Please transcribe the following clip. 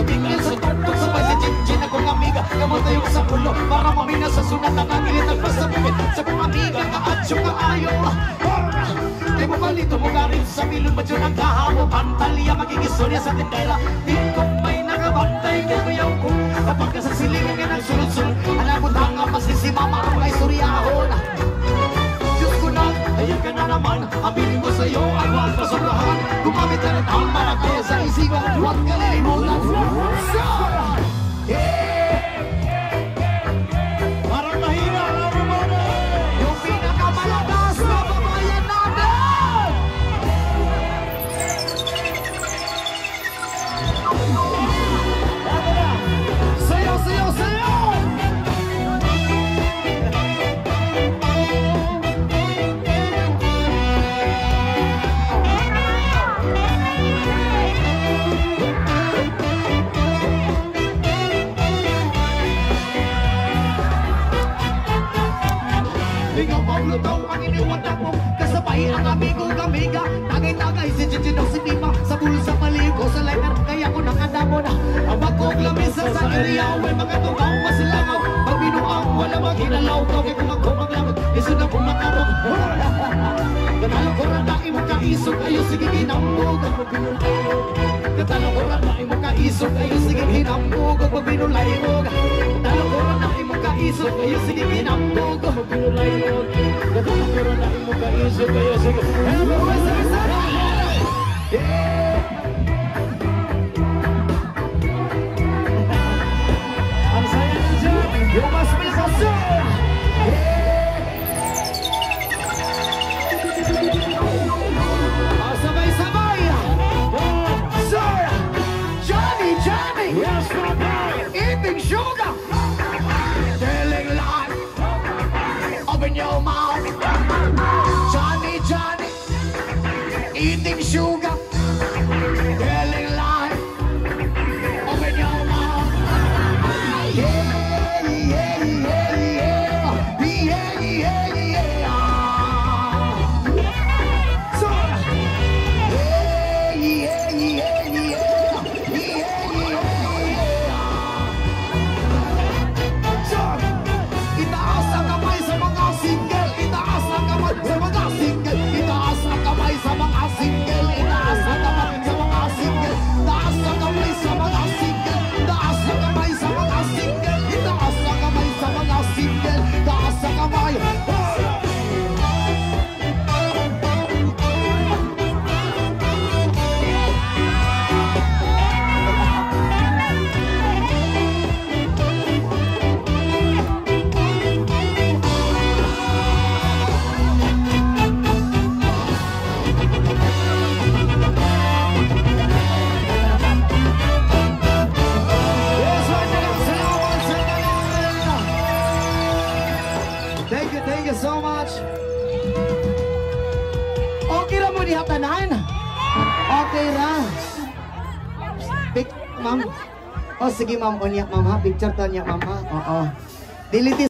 Ibigin sa tuktok sabay sa chin-chin akong amiga. Kamatay ko sa ulo para mamina sa sunat ang agilit at pasabit sa kong amiga kaatyo ka ayo. Di mo balito mo garin sa milon ba dyan ang kahamo pantalya magigistorya sa tindera. Di ko may nakabantay kaya kuyaw ko kapag ka sa silingan ka ng sunod-sunod. Alam mo tanga masisima marang ay suryahon. Diyos ko na, ayan ka na naman. Aminin ko sa'yo, ano ang pasobrahan. Gumamit ka ng tama na kaya sa isipan. Huwag ka nalimutan. Parang mahina, alam mo na. Yung pinakamalakas na babayan natin. Sayaw, sayaw, sayaw. Ikaw Paulo daw ang iniwanan mo. Kasabay ang amigo kamiga. Tagay-tagay si Chichino si Mima. Sa bulsa maligo sa lainan. Kaya ko nakadamo na ang magkog lamisa sa iriyaw. Ay mga tugaw masilangaw. Pag binuang wala maginalaw. Kaya kung ako maglamag iso na kung makarog. Katalo ko rin na imo kaisog. Ayo sige ginambog. Katalo ko rin na imo kaisog. Ayo sige ginambog. Pag binulay mo. Katalo ko rin na imo kaisog. Ayo sige ginambog. Pag binulay mo. Katalo ko rin na imo kaisog. Ayo sige ang saya na dyan. Yung mas bilis sabay-sabay. Sir Johnny, Johnny. Yes, my boy. Eating sugar. Telling lies. Open your mouth. Johnny, Johnny. Eating sugar. Telling lies. Open your mouth. Yeah, yeah, yeah, yeah. Yeah, yeah, yeah. So, yeah, yeah, yeah, yeah. Yeah, yeah. So, itaas ang kamay sa mga single. Itaas ang kamay sa mga single. Itaas ang kamay sa mga single. Itaas ang kamay sa mga single. Itaas ang kamay sa mga single. Itaas ang kamay sa mga single. Itaas ang kamay sa mga single. Itaas ang kamay. Thank you so much. Okay ra mo diha tanan? Okay ra. Ma'am. Oh sige ma'am, unya ma'am ha, picture to niya ma'am ha. Oo. Delete